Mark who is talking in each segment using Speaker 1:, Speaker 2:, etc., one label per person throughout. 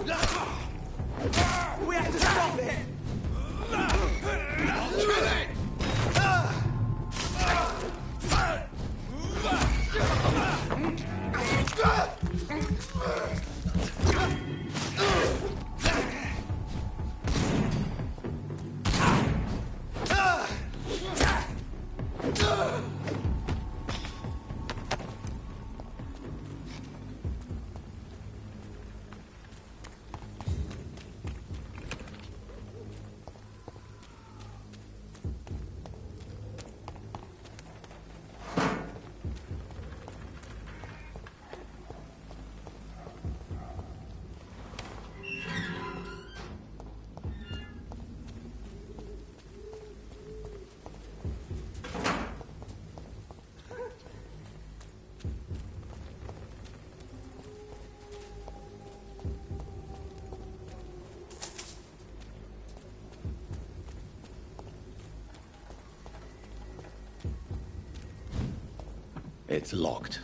Speaker 1: We have to stop it! Kill it!
Speaker 2: It's locked.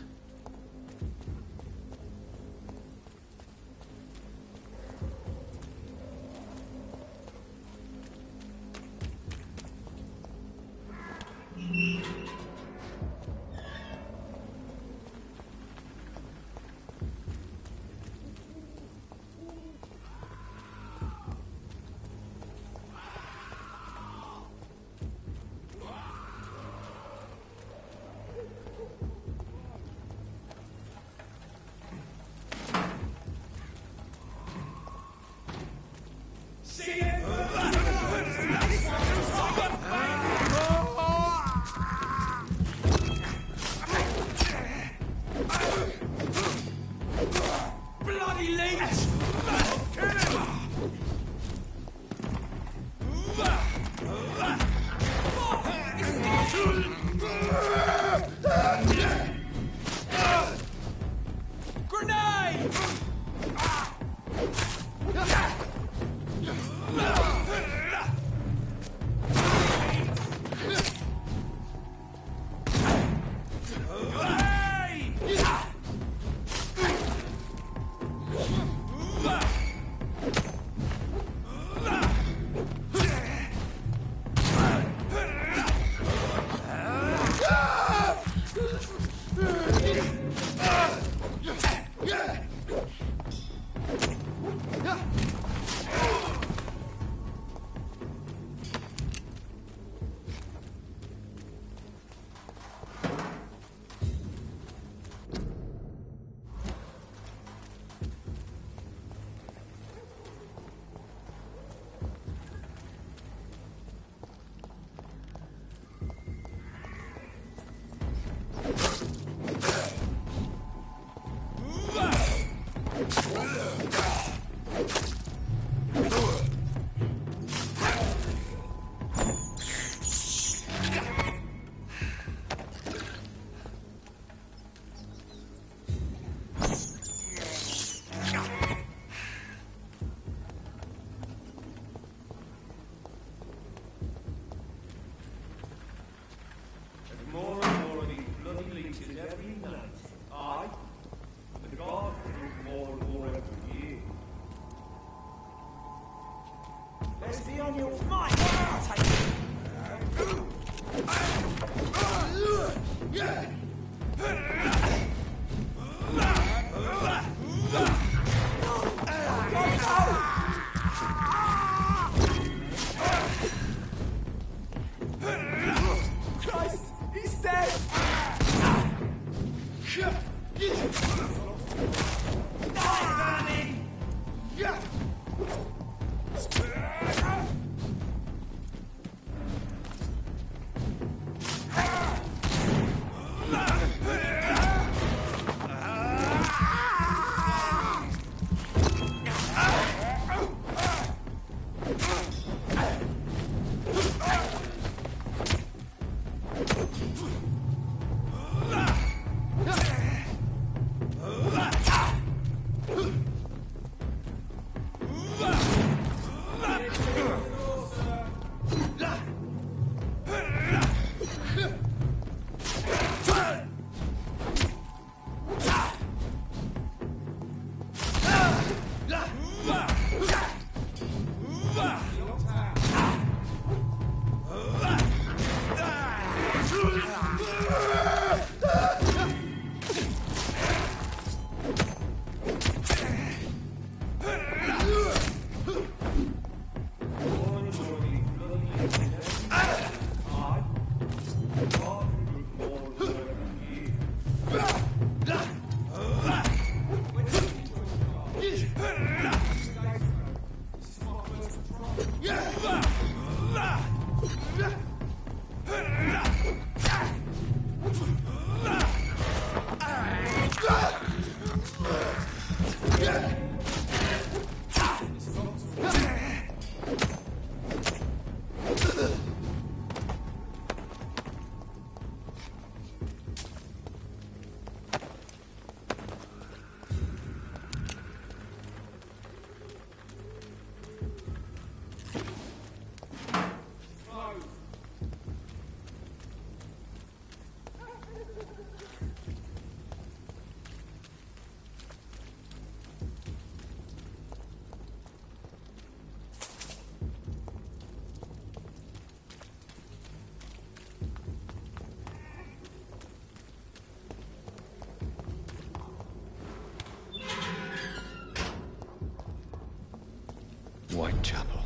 Speaker 2: Whitechapel.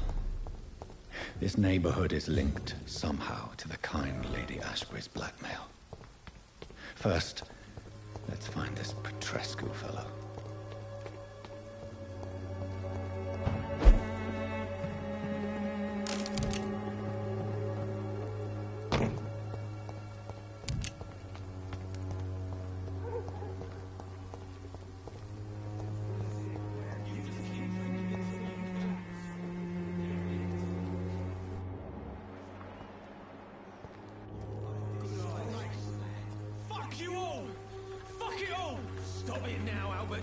Speaker 2: This neighborhood is linked somehow to the kind Lady Ashbury's blackmail. First, let's find this Petrescu fellow.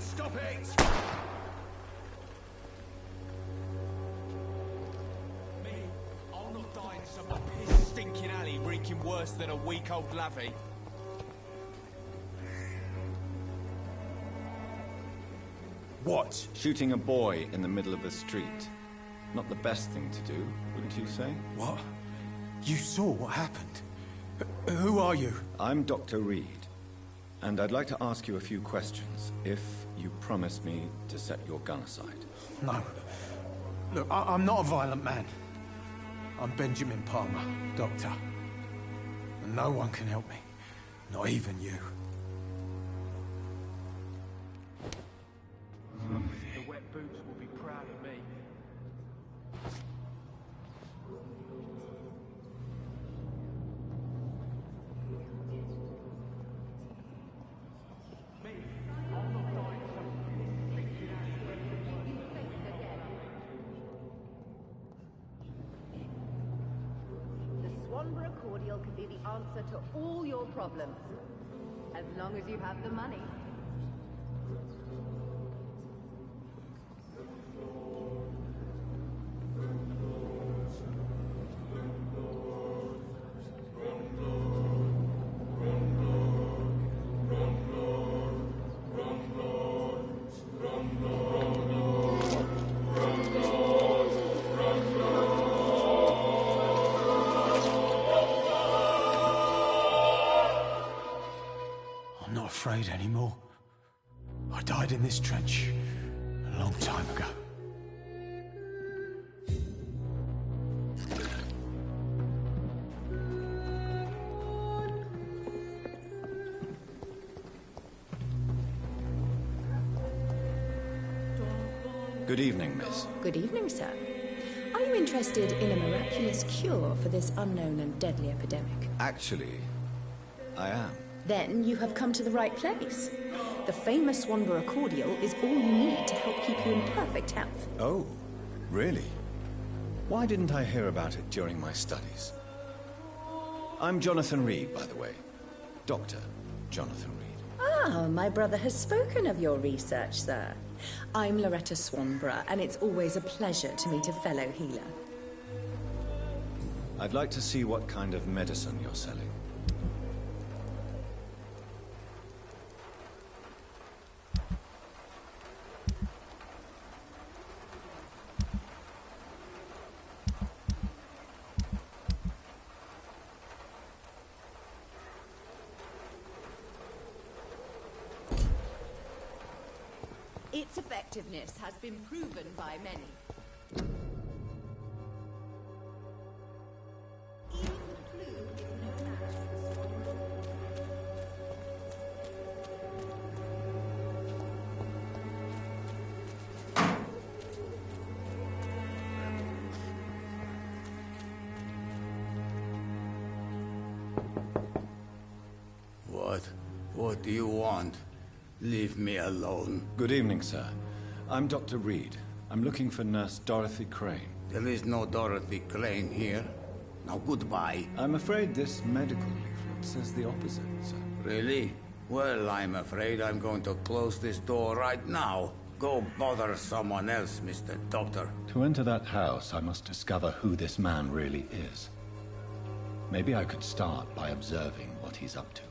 Speaker 1: Stop it! Me, I'll not die in some piss stinking alley reeking worse than a week-old lavvy. What?
Speaker 2: Shooting a boy in the middle of the street. Not the best thing to do, wouldn't you say?
Speaker 1: What? You saw what happened? Who are you?
Speaker 2: I'm Dr. Reed, and I'd like to ask you a few questions, if you promise me to set your gun aside.
Speaker 1: No. Look, I'm not a violent man. I'm Benjamin Palmer, doctor. And no one can help me. Not even you.
Speaker 3: The wet boots will be proud of me.
Speaker 4: Swanborough cordial can be the answer to all your problems, as long as you have the money.
Speaker 1: I'm not afraid anymore. I died in this trench a long time ago.
Speaker 2: Good evening, miss.
Speaker 4: Good evening, sir. Are you interested in a miraculous cure for this unknown and deadly epidemic?
Speaker 2: Actually, I am.
Speaker 4: Then you have come to the right place. The famous Swanborough cordial is all you need to help keep you in perfect health.
Speaker 2: Oh, really? Why didn't I hear about it during my studies? I'm Jonathan Reed, by the way. Dr. Jonathan Reed.
Speaker 4: Ah, my brother has spoken of your research, sir. I'm Loretta Swanborough, and it's always a pleasure to meet a fellow healer.
Speaker 2: I'd like to see what kind of medicine you're selling.
Speaker 4: Its effectiveness has been proven by many. Even the flu is no match for the Swanborough.
Speaker 5: What do you want? Leave me alone.
Speaker 2: Good evening, sir. I'm Dr. Reed. I'm looking for Nurse Dorothy Crane.
Speaker 5: There is no Dorothy Crane here. Now goodbye.
Speaker 2: I'm afraid this medical leaflet says the opposite, sir.
Speaker 5: Really? Well, I'm afraid I'm going to close this door right now. Go bother someone else, Mr. Doctor.
Speaker 2: To enter that house, I must discover who this man really is. Maybe I could start by observing what he's up to.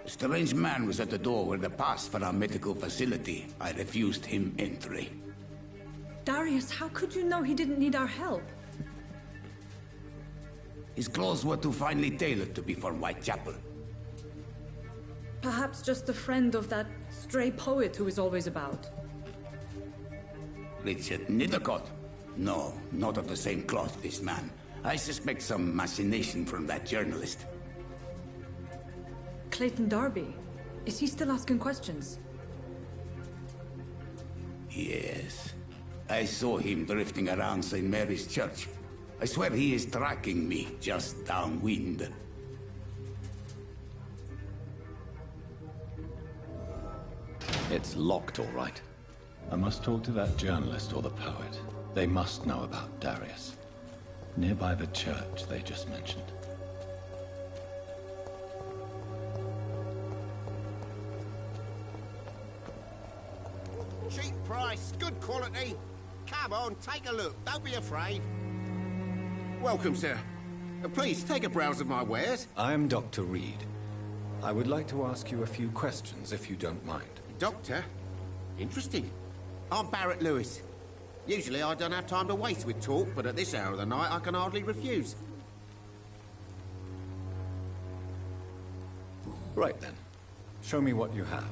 Speaker 5: A strange man was at the door with a pass for our medical facility. I refused him entry.
Speaker 6: Darius, how could you know he didn't need our help?
Speaker 5: His clothes were too finely tailored to be for Whitechapel.
Speaker 6: Perhaps just a friend of that stray poet who is always about.
Speaker 5: Richard Nithercott? No, not of the same cloth, this man. I suspect some machination from that journalist.
Speaker 6: Clayton Darby. Is he still asking questions?
Speaker 5: Yes. I saw him drifting around St. Mary's Church. I swear he is tracking me just downwind.
Speaker 2: It's locked, all right. I must talk to that journalist or the poet. They must know about Darius. Nearby the church they just mentioned.
Speaker 7: Cheap price, good quality. Come on, take a look. Don't be afraid. Welcome, sir. Please, take a browse of my wares.
Speaker 2: I am Dr. Reed. I would like to ask you a few questions, if you don't mind.
Speaker 7: Doctor? Interesting. I'm Barrett Lewis. Usually I don't have time to waste with talk, but at this hour of the night I can hardly refuse.
Speaker 2: Right then. Show me what you have.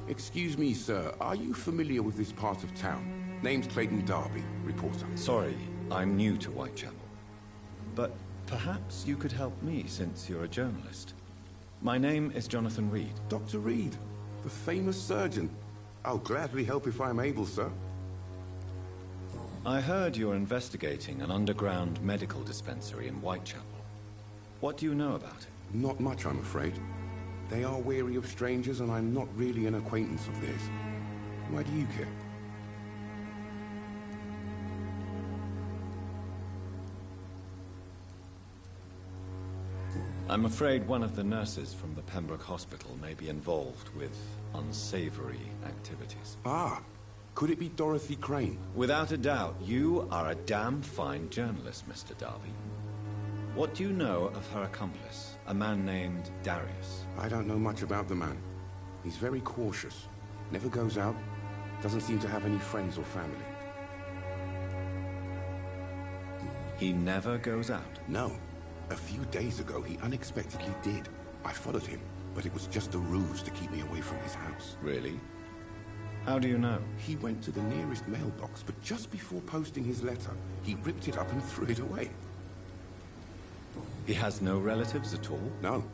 Speaker 8: Excuse me, sir. Are you familiar with this part of town? Name's Clayton Darby, reporter.
Speaker 2: Sorry, I'm new to Whitechapel. But perhaps you could help me, since you're a journalist. My name is Jonathan Reed.
Speaker 8: Dr. Reed, the famous surgeon. I'll gladly help if I'm able, sir.
Speaker 2: I heard you're investigating an underground medical dispensary in Whitechapel. What do you know about it?
Speaker 8: Not much, I'm afraid. They are wary of strangers, and I'm not really an acquaintance of theirs. Why do you care?
Speaker 2: I'm afraid one of the nurses from the Pembroke Hospital may be involved with unsavory activities.
Speaker 8: Ah, could it be Dorothy Crane?
Speaker 2: Without a doubt, you are a damn fine journalist, Mr. Darby. What do you know of her accomplice, a man named Darius?
Speaker 8: I don't know much about the man. He's very cautious. Never goes out. Doesn't seem to have any friends or family.
Speaker 2: He never goes out?
Speaker 8: No. A few days ago, he unexpectedly did. I followed him, but it was just a ruse to keep me away from his house.
Speaker 2: Really? How do you know?
Speaker 8: He went to the nearest mailbox, but just before posting his letter, he ripped it up and threw it away.
Speaker 2: He has no relatives at all?
Speaker 8: No.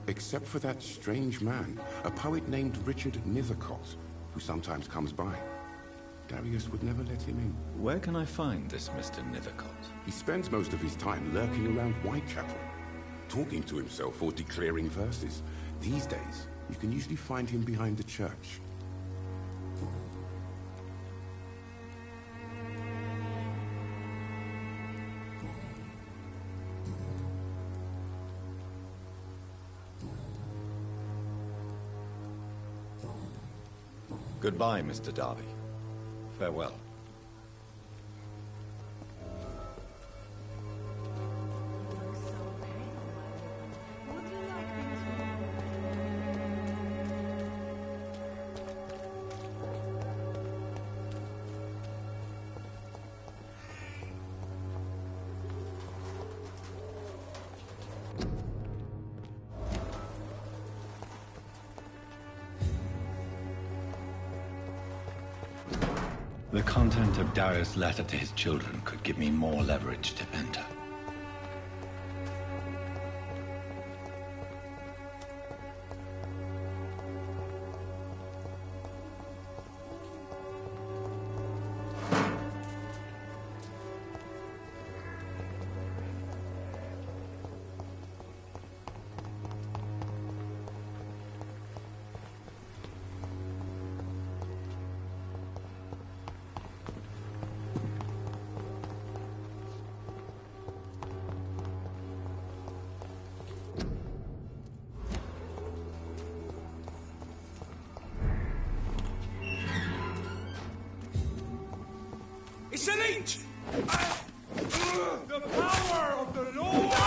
Speaker 8: Except for that strange man, a poet named Richard Nithercott, who sometimes comes by. Darius would never let him in.
Speaker 2: Where can I find this Mr. Nithercott?
Speaker 8: He spends most of his time lurking around Whitechapel, talking to himself or declaring verses. These days, you can usually find him behind the church.
Speaker 2: Goodbye, Mr. Darby. Farewell. The content of Darius' letter to his children could give me more leverage to enter.
Speaker 1: Excellent! The power of the Lord!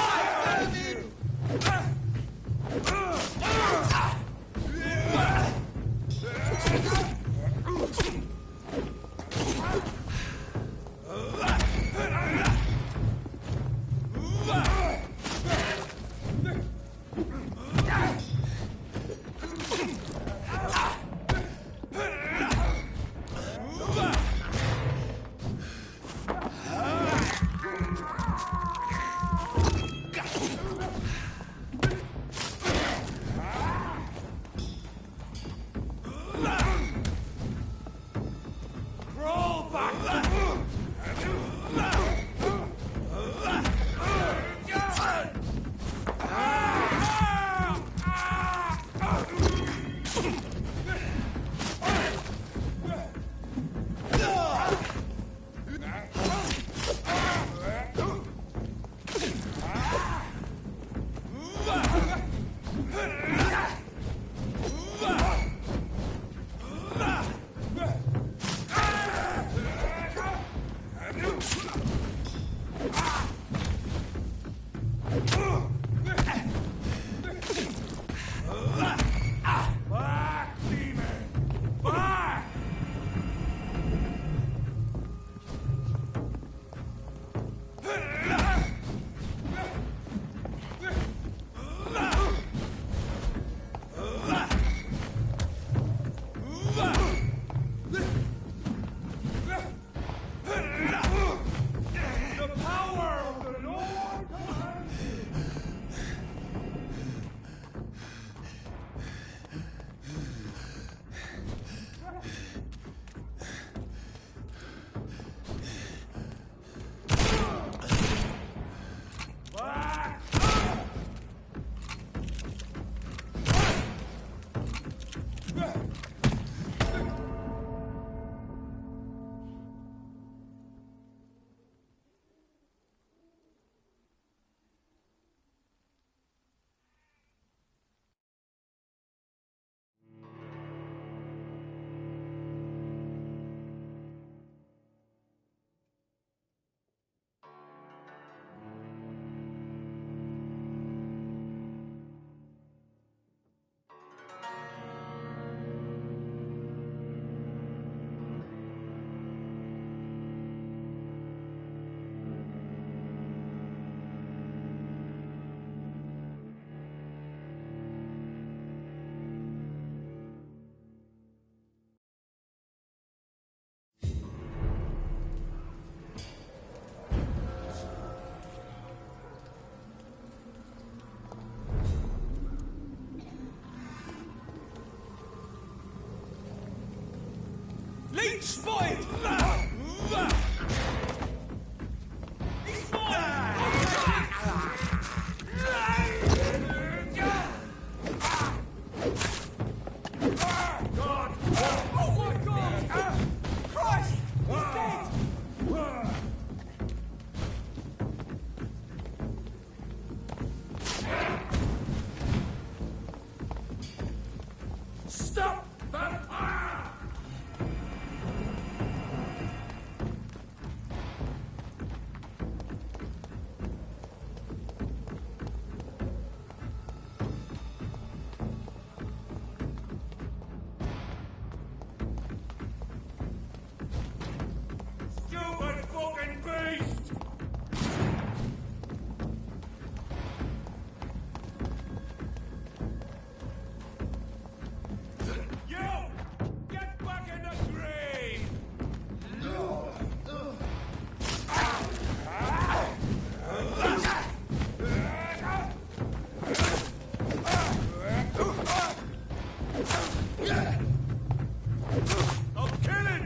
Speaker 9: Spotted! He's spotted! God! Oh my God! Christ! He's dead! Stop! Vampyr! Stupid fucking beast! You! Get back in the grave! I'll kill it!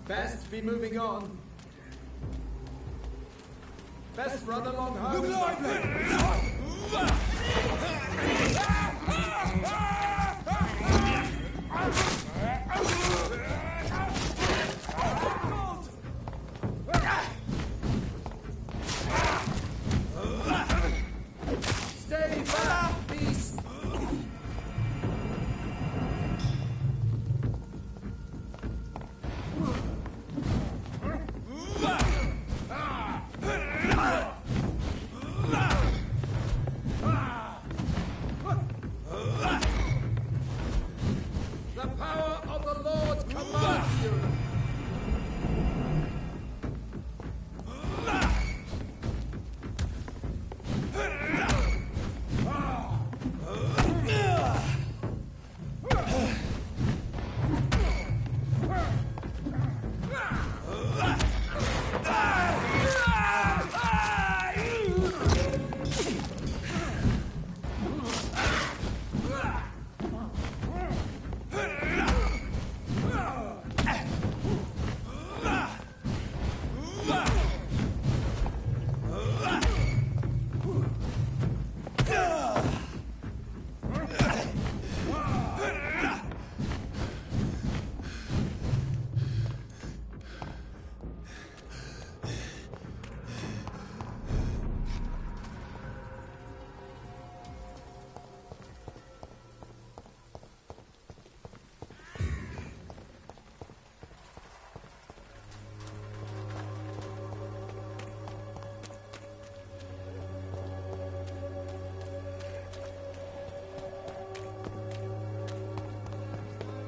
Speaker 10: Best be moving on. Best run along home.
Speaker 9: Look lively!
Speaker 10: Stay back, beast! The power of the Lord commands you!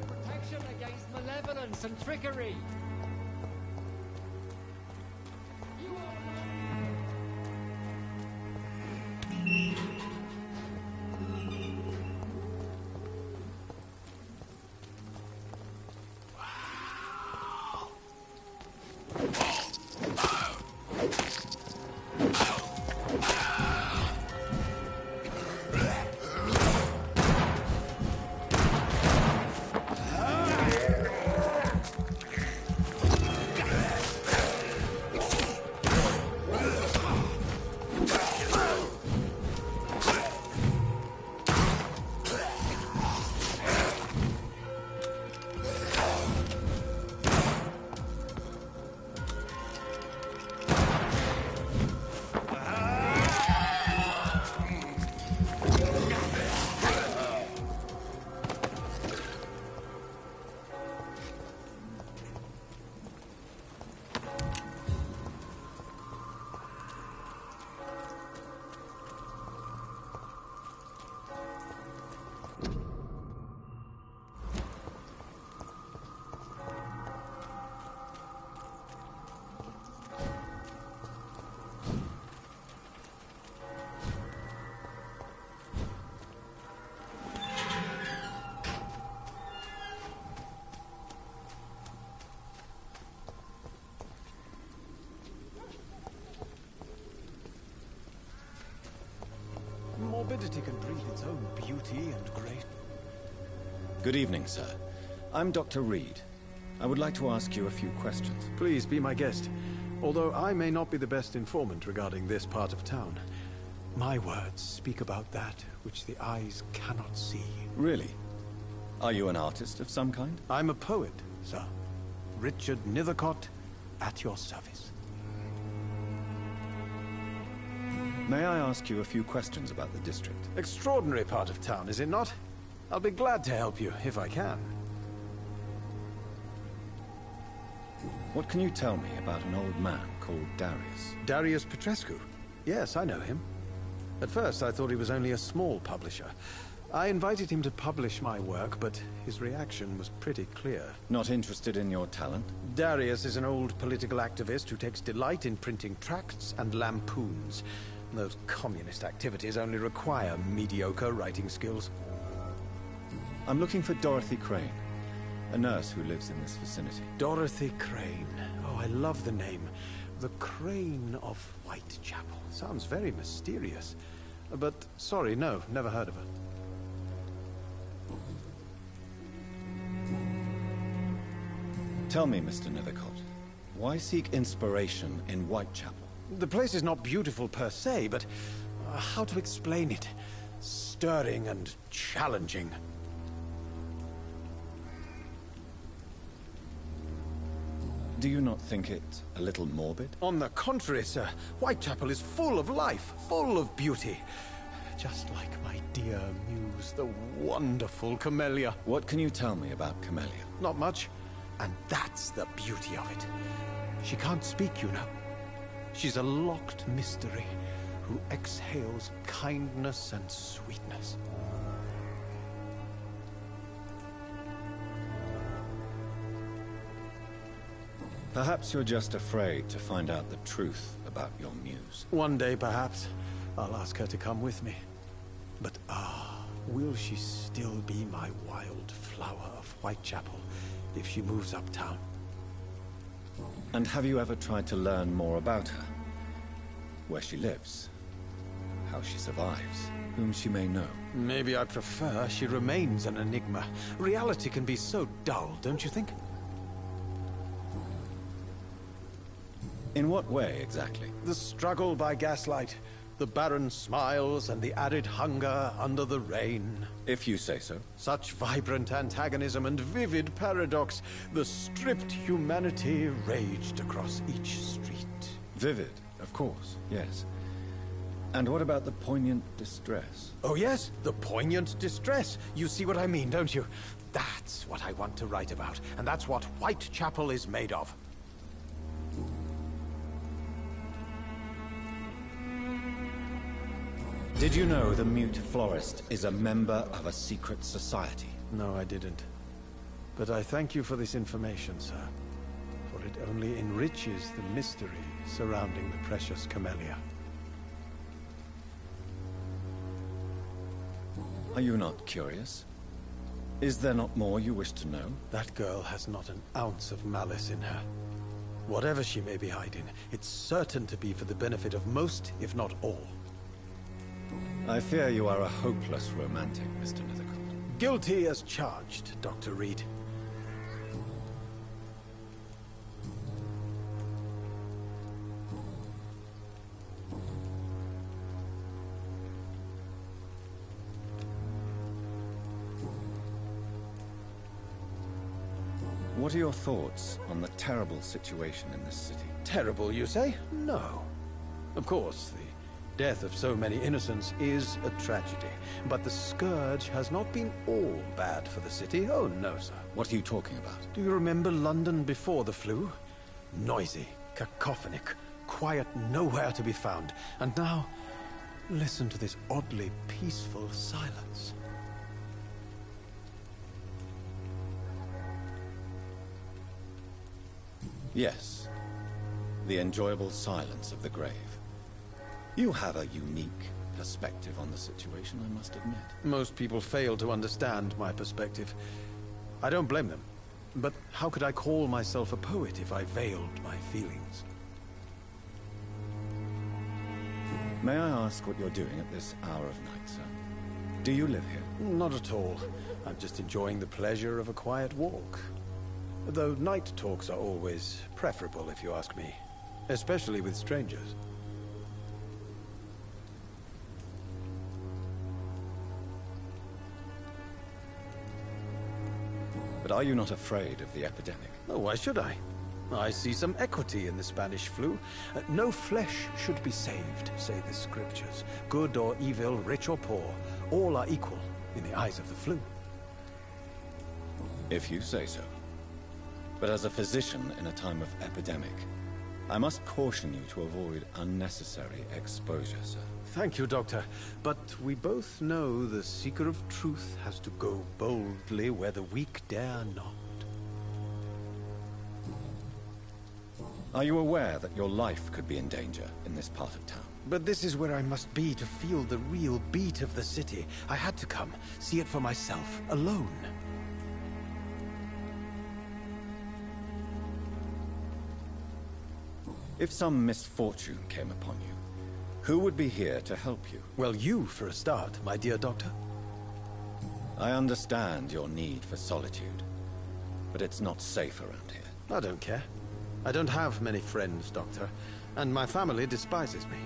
Speaker 11: Protection against malevolence and trickery.
Speaker 1: acidity can breathe its own beauty and grace.
Speaker 2: Good evening, sir. I'm Dr. Reed. I would like to ask you a few questions.
Speaker 1: Please be my guest. Although I may not be the best informant regarding this part of town, my words speak about that which the eyes cannot see.
Speaker 2: Really? Are you an artist of some kind?
Speaker 1: I'm a poet, sir. Richard Nethercott, at your service.
Speaker 2: May I ask you a few questions about the district?
Speaker 1: Extraordinary part of town, is it not? I'll be glad to help you, if I can.
Speaker 2: What can you tell me about an old man called Darius?
Speaker 1: Darius Petrescu? Yes, I know him. At first, I thought he was only a small publisher. I invited him to publish my work, but his reaction was pretty clear.
Speaker 2: Not interested in your talent?
Speaker 1: Darius is an old political activist who takes delight in printing tracts and lampoons. Those communist activities only require mediocre writing skills.
Speaker 2: I'm looking for Dorothy Crane, a nurse who lives in this vicinity.
Speaker 1: Dorothy Crane. Oh, I love the name. The Crane of Whitechapel. Sounds very mysterious. But, sorry, no, never heard of her.
Speaker 2: Tell me, Mr. Nethercott, why seek inspiration in Whitechapel?
Speaker 1: The place is not beautiful per se, but how to explain it? Stirring and challenging.
Speaker 2: Do you not think it a little morbid?
Speaker 1: On the contrary, sir. Whitechapel is full of life, full of beauty. Just like my dear muse, the wonderful Camellia.
Speaker 2: What can you tell me about Camellia?
Speaker 1: Not much. And that's the beauty of it. She can't speak, you know. She's a locked mystery who exhales kindness and sweetness.
Speaker 2: Perhaps you're just afraid to find out the truth about your muse.
Speaker 1: One day, perhaps, I'll ask her to come with me. But will she still be my wild flower of Whitechapel if she moves uptown?
Speaker 2: And have you ever tried to learn more about her? Where she lives? How she survives? Whom she may know?
Speaker 1: Maybe I prefer she remains an enigma. Reality can be so dull, don't you think?
Speaker 2: In what way, exactly?
Speaker 1: The struggle by gaslight, the barren smiles, and the added hunger under the rain.
Speaker 2: If you say so.
Speaker 1: Such vibrant antagonism and vivid paradox. The stripped humanity raged across each street.
Speaker 2: Vivid, of course, yes. And what about the poignant distress?
Speaker 1: Oh yes, the poignant distress. You see what I mean, don't you? That's what I want to write about, and that's what Whitechapel is made of.
Speaker 2: Did you know the Mute Florist is a member of a secret society?
Speaker 1: No, I didn't. But I thank you for this information, sir. For it only enriches the mystery surrounding the precious Camellia.
Speaker 2: Are you not curious? Is there not more you wish to know?
Speaker 1: That girl has not an ounce of malice in her. Whatever she may be hiding, it's certain to be for the benefit of most, if not all.
Speaker 2: I fear you are a hopeless romantic, Mr. Nethercott.
Speaker 1: Guilty as charged, Dr. Reed.
Speaker 2: What are your thoughts on the terrible situation in this city?
Speaker 1: Terrible, you say? No. Of course, the death of so many innocents is a tragedy. But the scourge has not been all bad for the city. Oh, no, sir.
Speaker 2: What are you talking about?
Speaker 1: Do you remember London before the flu? Noisy, cacophonic, quiet nowhere to be found. And now, listen to this oddly peaceful silence.
Speaker 2: Yes. The enjoyable silence of the grave. You have a unique perspective on the situation, I must admit.
Speaker 1: Most people fail to understand my perspective. I don't blame them. But how could I call myself a poet if I veiled my feelings?
Speaker 2: May I ask what you're doing at this hour of night, sir? Do you live here?
Speaker 1: Not at all. I'm just enjoying the pleasure of a quiet walk. Though night talks are always preferable, if you ask me. Especially with strangers.
Speaker 2: But are you not afraid of the epidemic?
Speaker 1: Oh, why should I? I see some equity in the Spanish flu. No flesh should be saved, say the scriptures. Good or evil, rich or poor, all are equal in the eyes of the flu.
Speaker 2: If you say so. But as a physician in a time of epidemic, I must caution you to avoid unnecessary exposure, sir.
Speaker 1: Thank you, Doctor. But we both know the seeker of truth has to go boldly where the weak dare not.
Speaker 2: Are you aware that your life could be in danger in this part of town?
Speaker 1: But this is where I must be to feel the real beat of the city. I had to come, see it for myself, alone.
Speaker 2: If some misfortune came upon you, who would be here to help you?
Speaker 1: Well, you, for a start, my dear Doctor.
Speaker 2: I understand your need for solitude, but it's not safe around here.
Speaker 1: I don't care. I don't have many friends, Doctor, and my family despises me.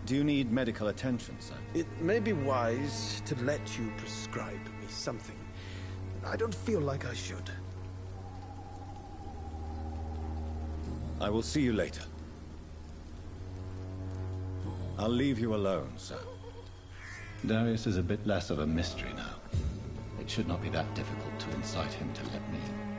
Speaker 2: Do you need medical attention, sir?
Speaker 1: It may be wise to let you prescribe me something. I don't feel like I should.
Speaker 2: I will see you later. I'll leave you alone, sir.
Speaker 12: Darius is a bit less of a mystery now. It should not be that difficult to incite him to let me in.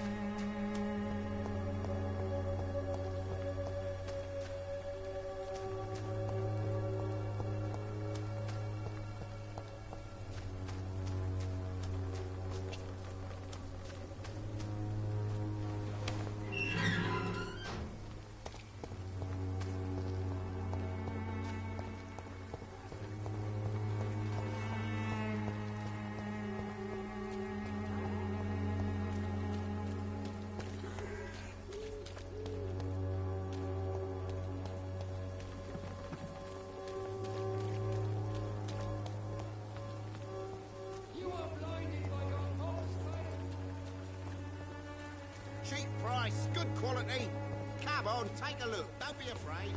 Speaker 7: Cheap price, good quality. Come on, take a look. Don't be afraid.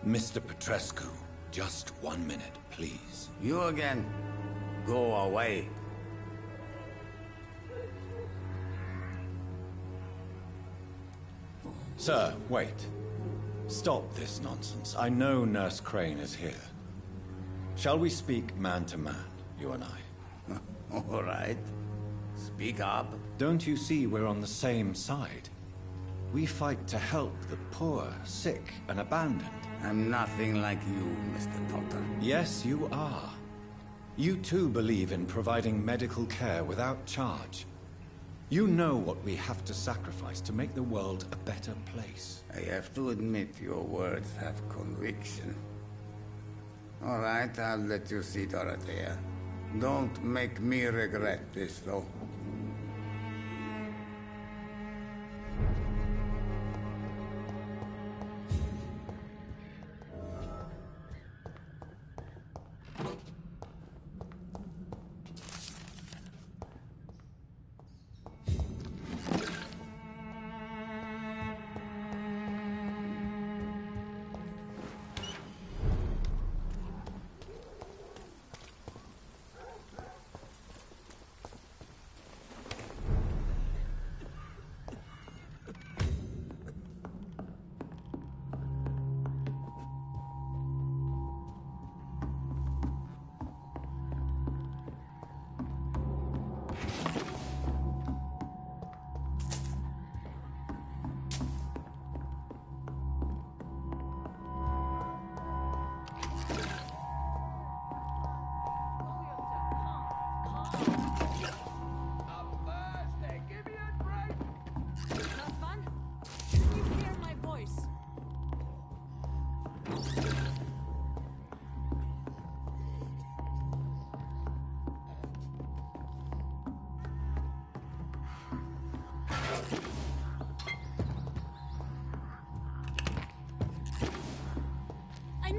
Speaker 2: Mr. Petrescu, just 1 minute, please.
Speaker 5: You again? Go away.
Speaker 2: Sir, wait. Stop this nonsense. I know Nurse Crane is here. Shall we speak man to man, you and I?
Speaker 5: All right. Speak up.
Speaker 2: Don't you see we're on the same side? We fight to help the poor, sick, and abandoned.
Speaker 5: I'm nothing like you, Mr. Doctor.
Speaker 2: Yes, you are. You too believe in providing medical care without charge. You know what we have to sacrifice to make the world a better place.
Speaker 5: I have to admit your words have conviction. All right, I'll let you see Dorothea. Don't make me regret this, though.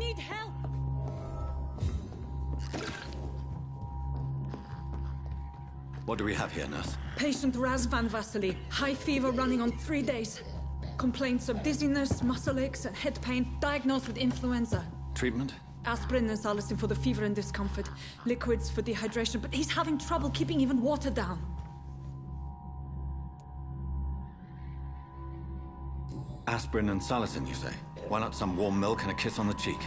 Speaker 6: need help!
Speaker 12: What do we have here, nurse?
Speaker 6: Patient Raz Van Vasily. High fever running on 3 days. Complaints of dizziness, muscle aches, and head pain. Diagnosed with influenza.
Speaker 12: Treatment?
Speaker 6: Aspirin and salicin for the fever and discomfort. Liquids for dehydration, but he's having trouble keeping even water down.
Speaker 12: Aspirin and salicin, you say? Why not some warm milk and a kiss on the cheek?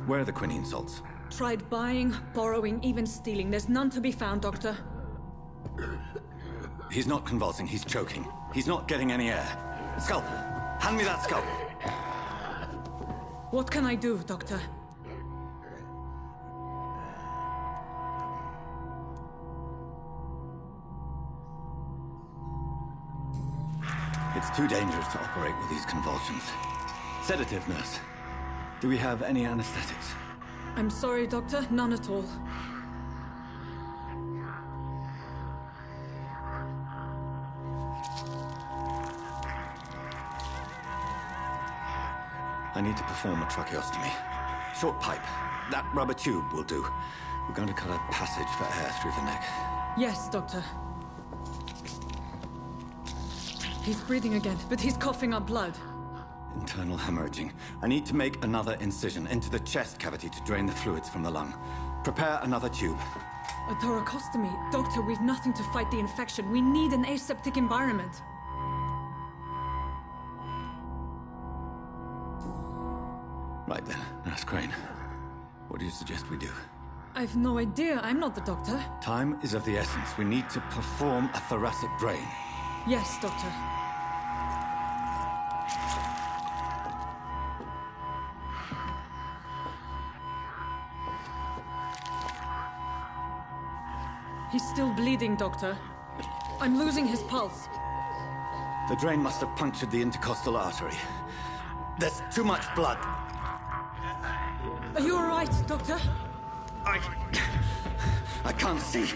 Speaker 12: Where are the quinine salts?
Speaker 6: Tried buying, borrowing, even stealing. There's none to be found, Doctor.
Speaker 12: He's not convulsing, he's choking. He's not getting any air. Scalpel! Hand me that scalpel!
Speaker 6: What can I do, Doctor?
Speaker 12: It's too dangerous to operate with these convulsions. Sedative, nurse. Do we have any anesthetics?
Speaker 6: I'm sorry, Doctor. None at all.
Speaker 12: I need to perform a tracheostomy. Short pipe. That rubber tube will do. We're going to cut a passage for air through the neck.
Speaker 6: Yes, Doctor. He's breathing again, but he's coughing up blood.
Speaker 12: Internal hemorrhaging. I need to make another incision into the chest cavity to drain the fluids from the lung. Prepare another tube.
Speaker 6: A thoracostomy. Doctor, we've nothing to fight the infection. We need an aseptic environment.
Speaker 12: Right then, Nurse Crane. What do you suggest we do?
Speaker 6: I've no idea. I'm not the doctor.
Speaker 12: Time is of the essence. We need to perform a thoracic drain.
Speaker 6: Yes, Doctor. He's still bleeding, Doctor. I'm losing his pulse.
Speaker 12: The drain must have punctured the intercostal artery. There's too much blood.
Speaker 6: Are you all right, Doctor?
Speaker 12: I can't see.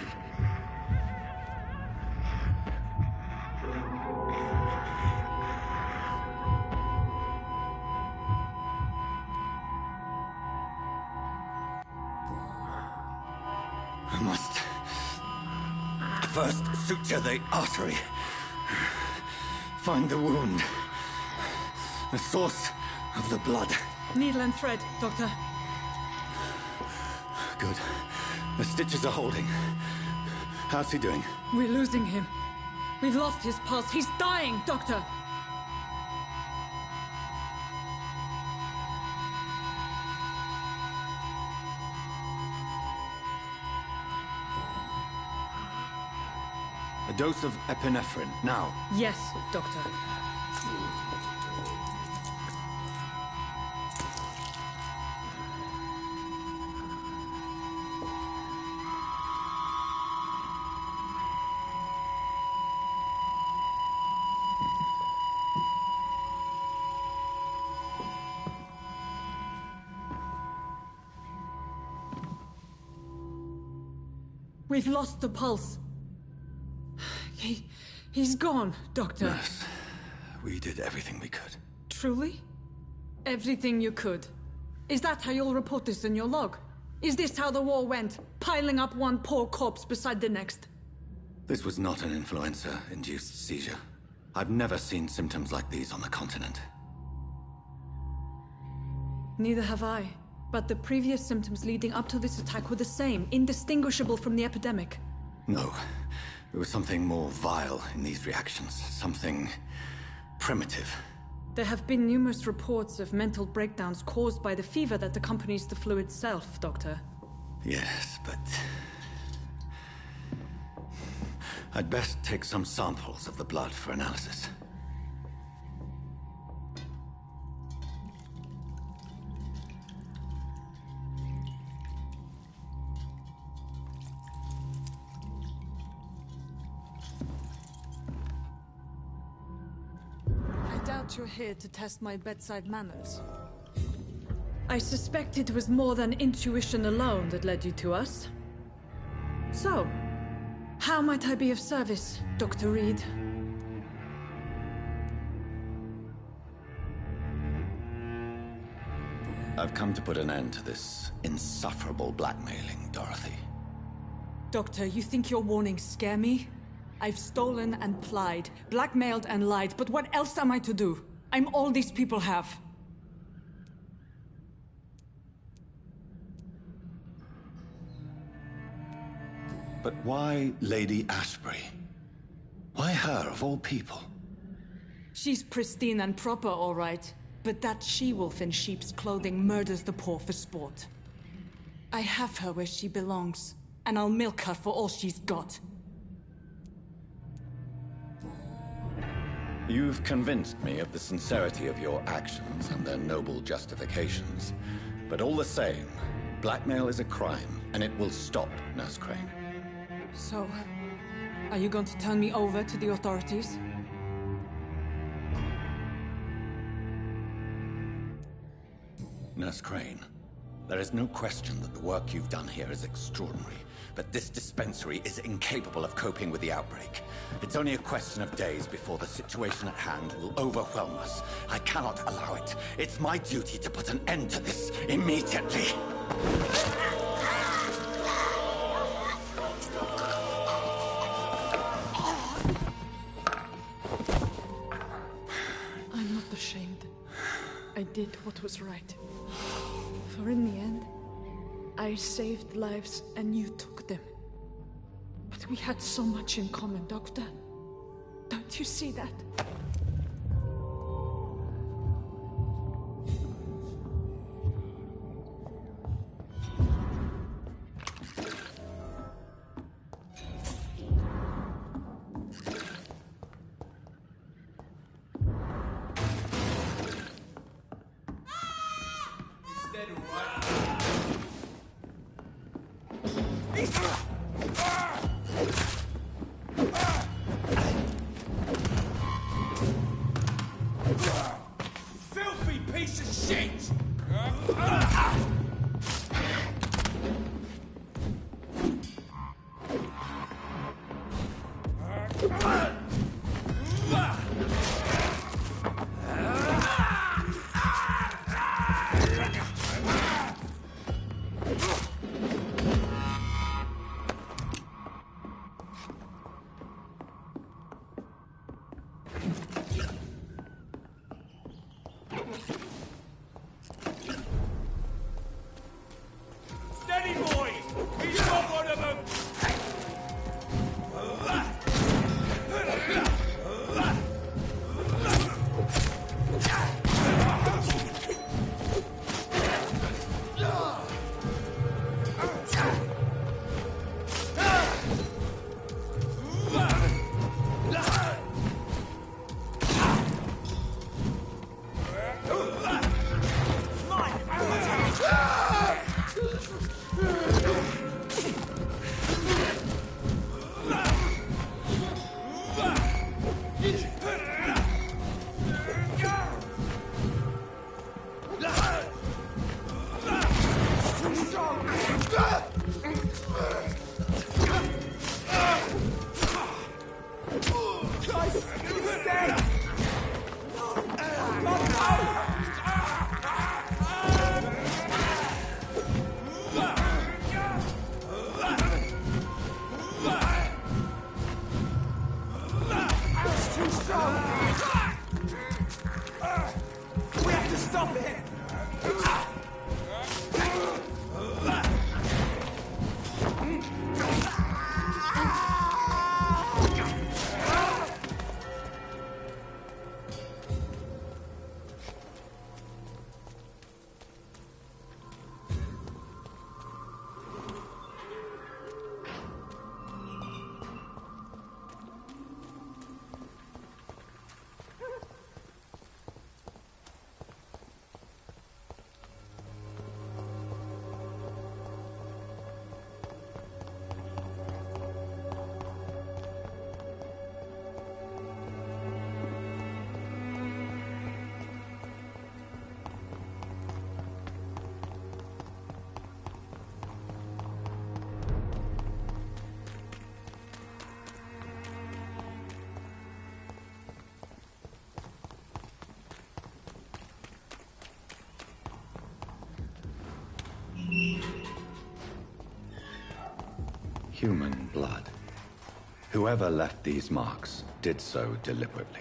Speaker 12: I must first suture the artery. Find the wound. The source of the blood.
Speaker 6: Needle and thread, Doctor.
Speaker 12: Good. The stitches are holding. How's he doing?
Speaker 6: We're losing him. We've lost his pulse. He's dying, Doctor!
Speaker 12: A dose of epinephrine, now.
Speaker 6: Yes, Doctor. We've lost the pulse. He's gone, Doctor.
Speaker 12: Nurse, we did everything we could.
Speaker 6: Truly? Everything you could? Is that how you'll report this in your log? Is this how the war went? Piling up one poor corpse beside the next?
Speaker 12: This was not an influenza-induced seizure. I've never seen symptoms like these on the continent.
Speaker 6: Neither have I. But the previous symptoms leading up to this attack were the same, indistinguishable from the epidemic.
Speaker 12: No. There was something more vile in these reactions. Something primitive.
Speaker 6: There have been numerous reports of mental breakdowns caused by the fever that accompanies the flu itself, Doctor.
Speaker 12: Yes, but... I'd best take some samples of the blood for analysis.
Speaker 6: You're here to test my bedside manners. I suspect it was more than intuition alone that led you to us. So, how might I be of service, Dr. Reed?
Speaker 12: I've come to put an end to this insufferable blackmailing, Dorothy.
Speaker 6: Doctor, you think your warnings scare me? I've stolen and plied, blackmailed and lied, but what else am I to do? I'm all these people have.
Speaker 12: But why Lady Ashbury? Why her, of all people?
Speaker 6: She's pristine and proper, all right. But that she-wolf in sheep's clothing murders the poor for sport. I have her where she belongs, and I'll milk her for all she's got.
Speaker 12: You've convinced me of the sincerity of your actions and their noble justifications. But all the same, blackmail is a crime, and it will stop, Nurse Crane.
Speaker 6: So, are you going to turn me over to the authorities?
Speaker 12: Nurse Crane, there is no question that the work you've done here is extraordinary, but this dispensary is incapable of coping with the outbreak. It's only a question of days before the situation at hand will overwhelm us. I cannot allow it. It's my duty to put an end to this immediately.
Speaker 6: I'm not ashamed. I did what was right. For in the end, I saved lives and you took them. But we had so much in common, Doctor. Don't you see that?
Speaker 9: Filthy piece of shit! Steady, boys! He's not one of them!
Speaker 10: We have to stop it!
Speaker 12: Human blood. Whoever left these marks did so deliberately.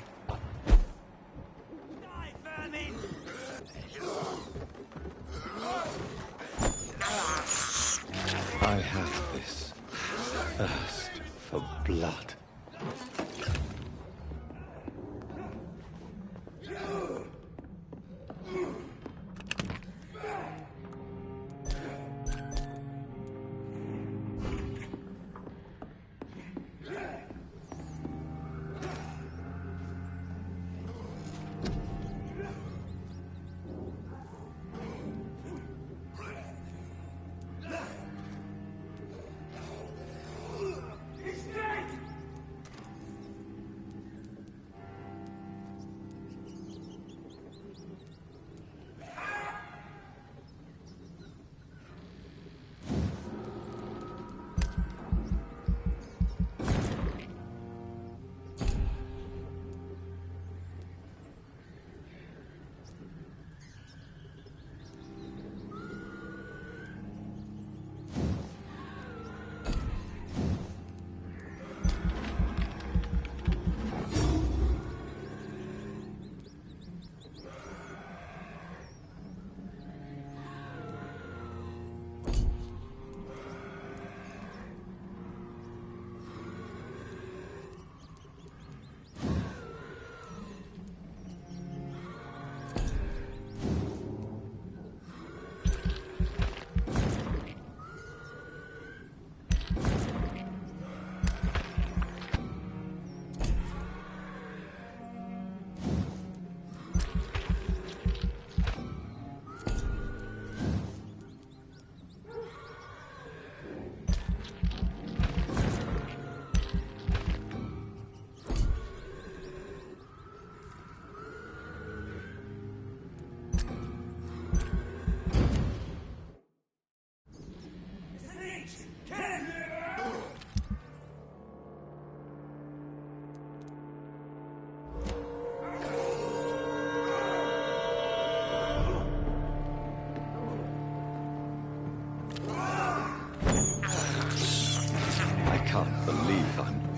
Speaker 12: I have this thirst for blood.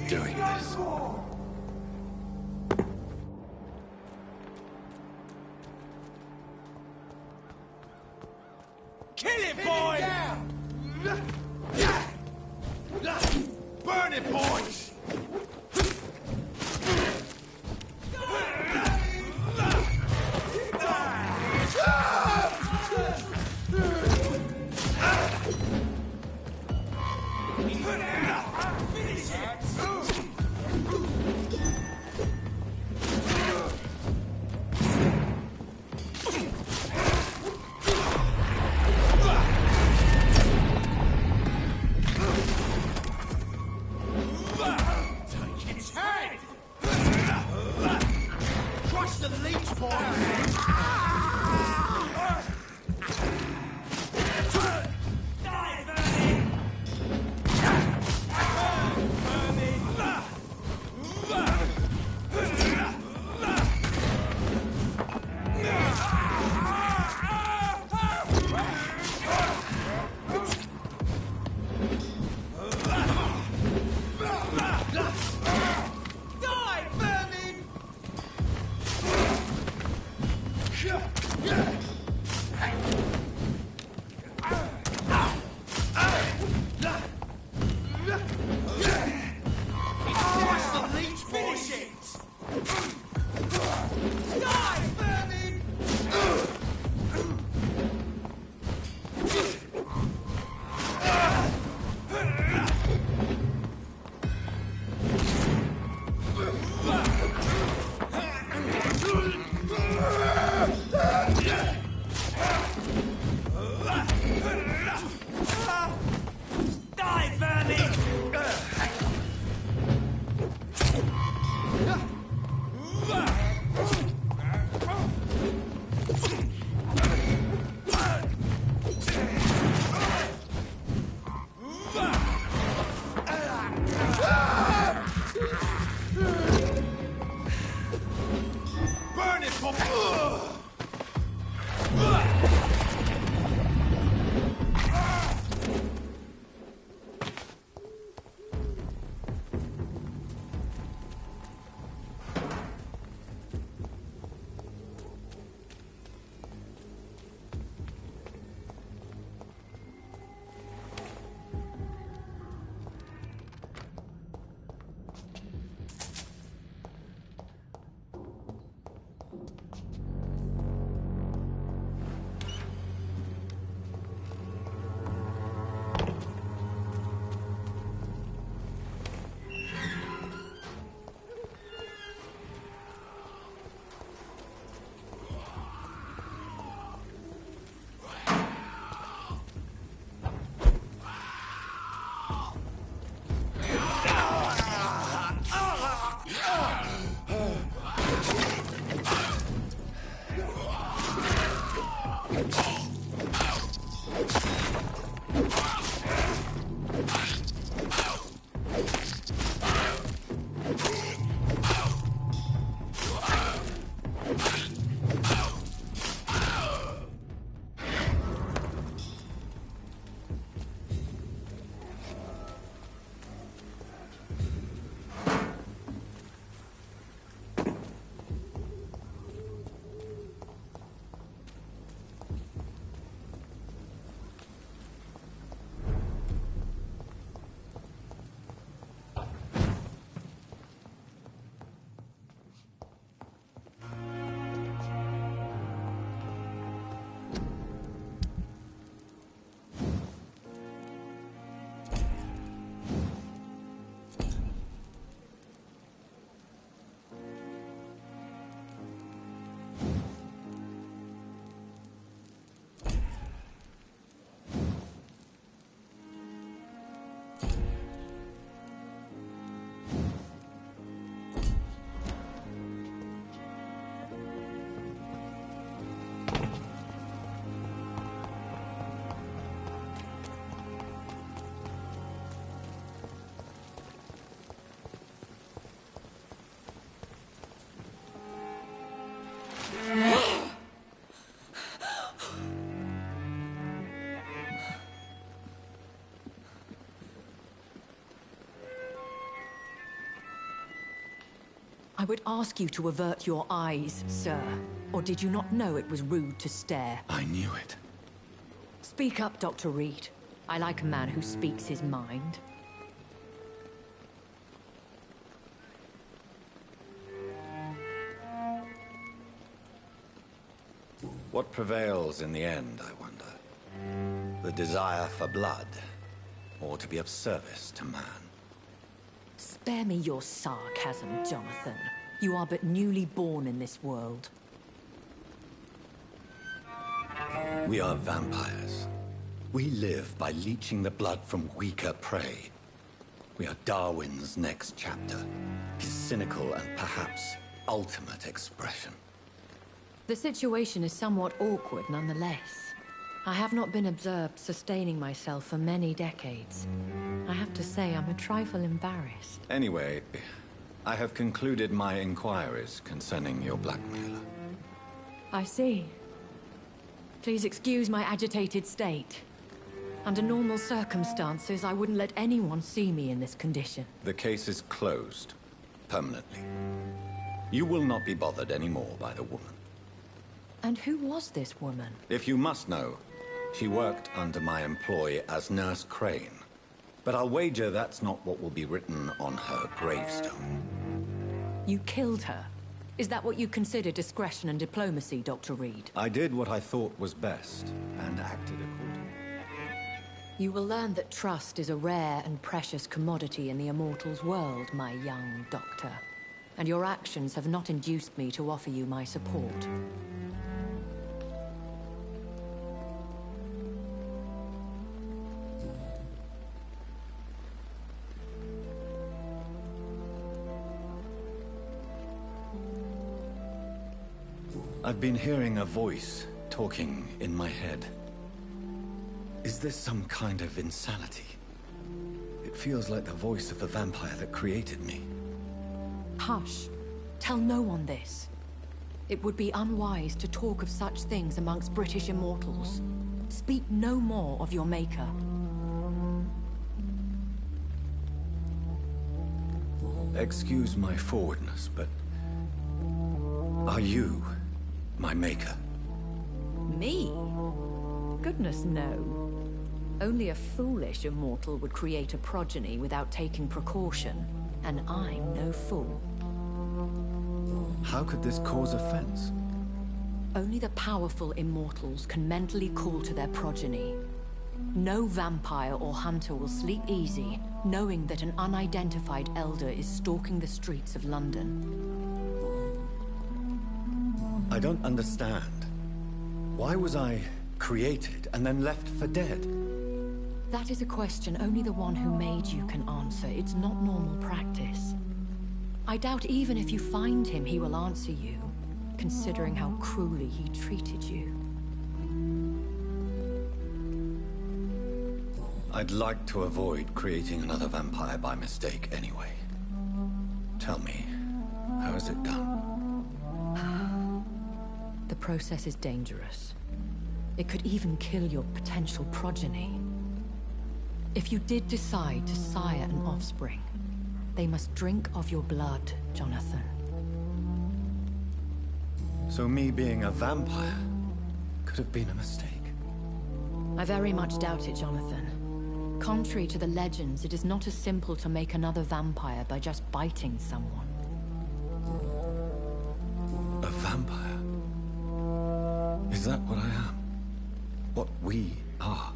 Speaker 12: Doing this.
Speaker 9: Kill it, boy! Burn it, boys!
Speaker 13: I would ask you to avert your eyes, sir. Or did you not know it was rude to stare?
Speaker 12: I knew it.
Speaker 13: Speak up, Dr. Reed. I like a man who speaks his mind.
Speaker 12: What prevails in the end, I wonder? The desire for blood, or to be of service to man?
Speaker 13: Spare me your sarcasm, Jonathan. You are but newly born in this world.
Speaker 12: We are vampires. We live by leeching the blood from weaker prey. We are Darwin's next chapter, his cynical and perhaps ultimate expression.
Speaker 13: The situation is somewhat awkward nonetheless. I have not been observed sustaining myself for many decades. I have to say I'm a trifle embarrassed.
Speaker 12: Anyway, I have concluded my inquiries concerning your blackmailer.
Speaker 13: I see. Please excuse my agitated state. Under normal circumstances, I wouldn't let anyone see me in this condition.
Speaker 12: The case is closed. Permanently. You will not be bothered anymore by the woman.
Speaker 13: And who was this woman?
Speaker 12: If you must know, she worked under my employ as Nurse Crane. But I'll wager that's not what will be written on her gravestone.
Speaker 13: You killed her? Is that what you consider discretion and diplomacy, Dr. Reed?
Speaker 12: I did what I thought was best, and acted accordingly.
Speaker 13: You will learn that trust is a rare and precious commodity in the Immortals' world, my young doctor. And your actions have not induced me to offer you my support.
Speaker 12: I've been hearing a voice talking in my head. Is this some kind of insanity? It feels like the voice of the vampire that created me.
Speaker 13: Hush. Tell no one this. It would be unwise to talk of such things amongst British immortals. Speak no more of your maker.
Speaker 12: Excuse my forwardness, but... are you my maker?
Speaker 13: Me? Goodness, no. Only a foolish immortal would create a progeny without taking precaution, and I'm no fool.
Speaker 12: How could this cause offense?
Speaker 13: Only the powerful immortals can mentally call to their progeny. No vampire or hunter will sleep easy, knowing that an unidentified elder is stalking the streets of London.
Speaker 12: I don't understand. Why was I created and then left for dead?
Speaker 13: That is a question only the one who made you can answer. It's not normal practice. I doubt even if you find him, he will answer you, considering how cruelly he treated you.
Speaker 12: I'd like to avoid creating another vampire by mistake anyway. Tell me, how is it done?
Speaker 13: The process is dangerous. It could even kill your potential progeny. If you did decide to sire an offspring, they must drink of your blood, Jonathan.
Speaker 12: So me being a vampire could have been a mistake?
Speaker 13: I very much doubt it, Jonathan. Contrary to the legends, it is not as simple to make another vampire by just biting someone.
Speaker 12: A vampire? Is that what I am? What we are?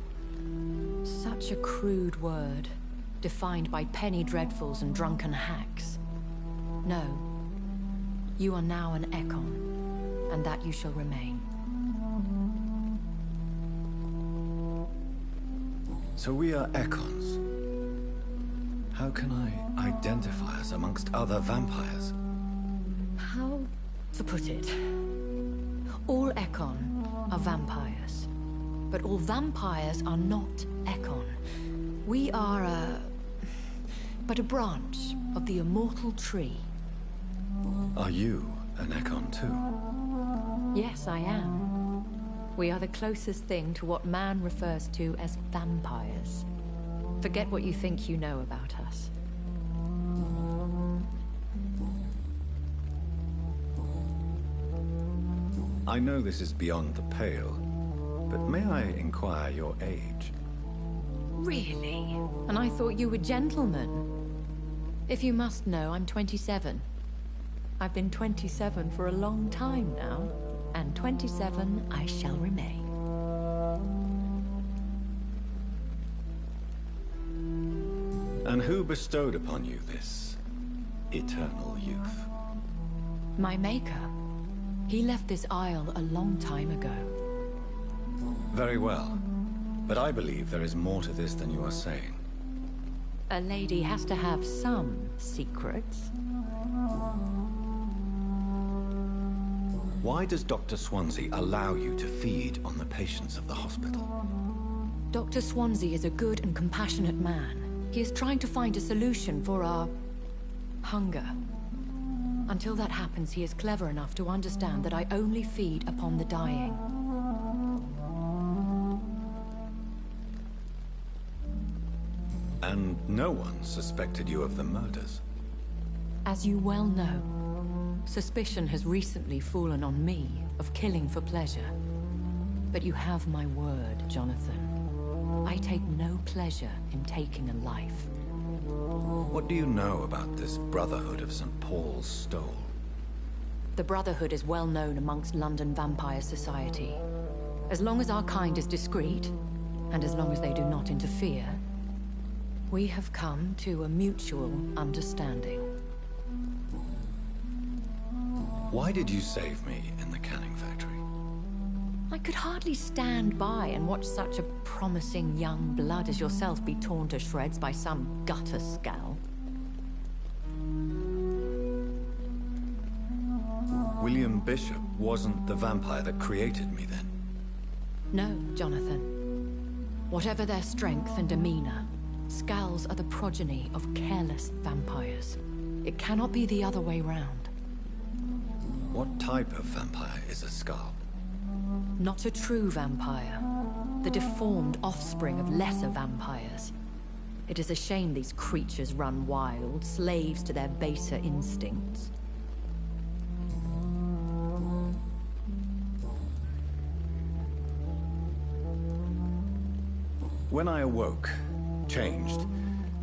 Speaker 13: Such a crude word, defined by penny dreadfuls and drunken hacks. No. You are now an Ekon, and that you shall remain.
Speaker 12: So we are Ekons. How can I identify us amongst other vampires?
Speaker 13: How to put it? All Ekon are vampires. But all vampires are not Ekon. We are but a branch of the immortal tree.
Speaker 12: Are you an Ekon too?
Speaker 13: Yes, I am. We are the closest thing to what man refers to as vampires. Forget what you think you know about us.
Speaker 12: I know this is beyond the pale, but may I inquire your age?
Speaker 13: Really? And I thought you were gentlemen. If you must know, I'm 27. I've been 27 for a long time now, and 27 I shall remain.
Speaker 12: And who bestowed upon you this eternal youth?
Speaker 13: My maker. He left this isle a long time ago.
Speaker 12: Very well. But I believe there is more to this than you are saying.
Speaker 13: A lady has to have some secrets.
Speaker 12: Why does Dr. Swansea allow you to feed on the patients of the hospital?
Speaker 13: Dr. Swansea is a good and compassionate man. He is trying to find a solution for our hunger. Until that happens, he is clever enough to understand that I only feed upon the dying.
Speaker 12: And no one suspected you of the murders?
Speaker 13: As you well know, suspicion has recently fallen on me of killing for pleasure. But you have my word, Jonathan. I take no pleasure in taking a life.
Speaker 12: What do you know about this Brotherhood of St. Paul's Stole?
Speaker 13: The Brotherhood is well known amongst London Vampire Society. As long as our kind is discreet, and as long as they do not interfere, we have come to a mutual understanding.
Speaker 12: Why did you save me in the canning factory?
Speaker 13: I could hardly stand by and watch such a promising young blood as yourself be torn to shreds by some gutter scowl.
Speaker 12: William Bishop wasn't the vampire that created me then?
Speaker 13: No, Jonathan. Whatever their strength and demeanor, Scowls are the progeny of careless vampires. It cannot be the other way round.
Speaker 12: What type of vampire is a Skull?
Speaker 13: Not a true vampire. The deformed offspring of lesser vampires. It is a shame these creatures run wild, slaves to their baser instincts.
Speaker 12: When I awoke, changed,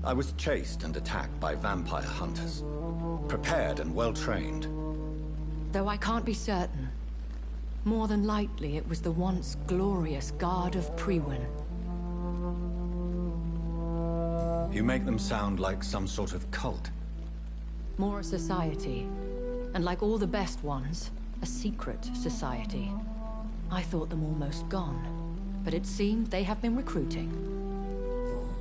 Speaker 12: I was chased and attacked by vampire hunters. Prepared and well-trained.
Speaker 13: Though I can't be certain. More than likely, it was the once glorious Guard of Priwen.
Speaker 12: You make them sound like some sort of cult.
Speaker 13: More a society. And like all the best ones, a secret society. I thought them almost gone. But it seemed they have been recruiting.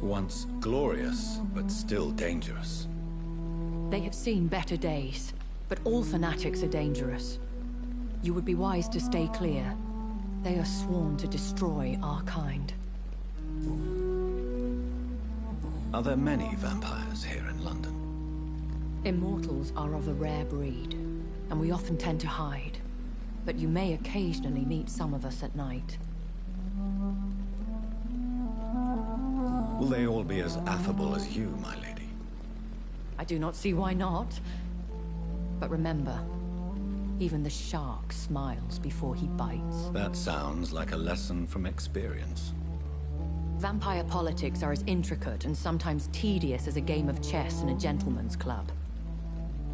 Speaker 12: Once glorious, but still dangerous.
Speaker 13: They have seen better days, but all fanatics are dangerous. You would be wise to stay clear. They are sworn to destroy our kind.
Speaker 2: Are there many vampires here in London?
Speaker 13: Immortals are of a rare breed, and we often tend to hide. But you may occasionally meet some of us at night.
Speaker 2: Will they all be as affable as you, my lady?
Speaker 13: I do not see why not. But remember, even the shark smiles before he bites.
Speaker 2: That sounds like a lesson from experience.
Speaker 13: Vampire politics are as intricate and sometimes tedious as a game of chess in a gentleman's club.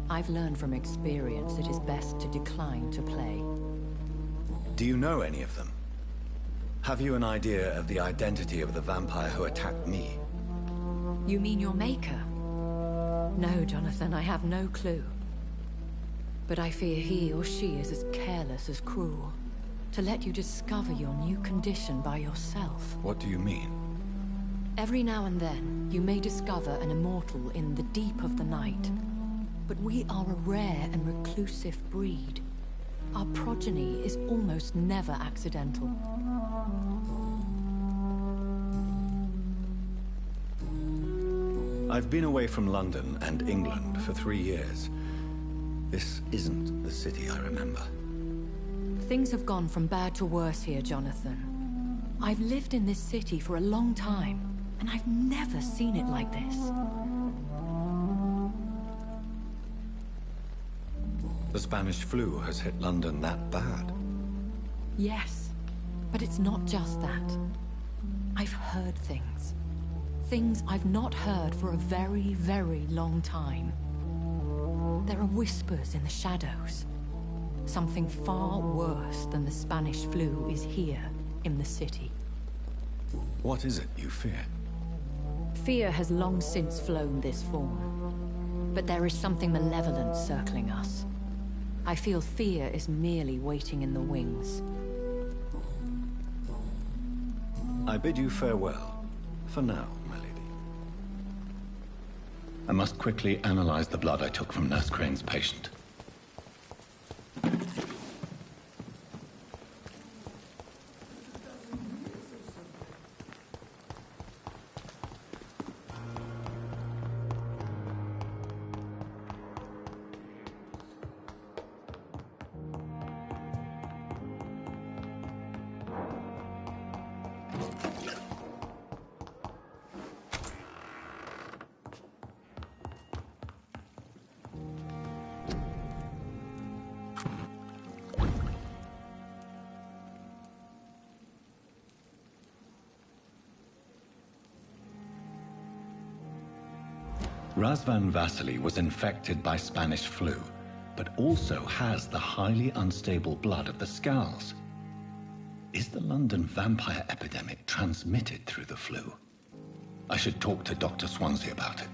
Speaker 13: I've learned from experience it is best to decline to play.
Speaker 2: Do you know any of them? Have you an idea of the identity of the vampire who attacked me?
Speaker 13: You mean your maker? No, Jonathan, I have no clue. But I fear he or she is as careless as cruel. To let you discover your new condition by yourself.
Speaker 2: What do you mean?
Speaker 13: Every now and then, you may discover an immortal in the deep of the night. But we are a rare and reclusive breed. Our progeny is almost never accidental.
Speaker 2: I've been away from London and England for 3 years. This isn't the city I remember.
Speaker 13: Things have gone from bad to worse here, Jonathan. I've lived in this city for a long time, and I've never seen it like this.
Speaker 2: The Spanish flu has hit London that bad.
Speaker 13: Yes, but it's not just that. I've heard things. Things I've not heard for a very, very long time. There are whispers in the shadows. Something far worse than the Spanish flu is here in the city.
Speaker 2: What is it you fear?
Speaker 13: Fear has long since flown this form. But there is something malevolent circling us. I feel fear is merely waiting in the wings.
Speaker 2: I bid you farewell, for now, my lady.
Speaker 12: I must quickly analyze the blood I took from Nurse Crane's patient. Razvan Vasily was infected by Spanish flu, but also has the highly unstable blood of the Scowls. Is the London vampire epidemic transmitted through the flu? I should talk to Dr. Swansea about it.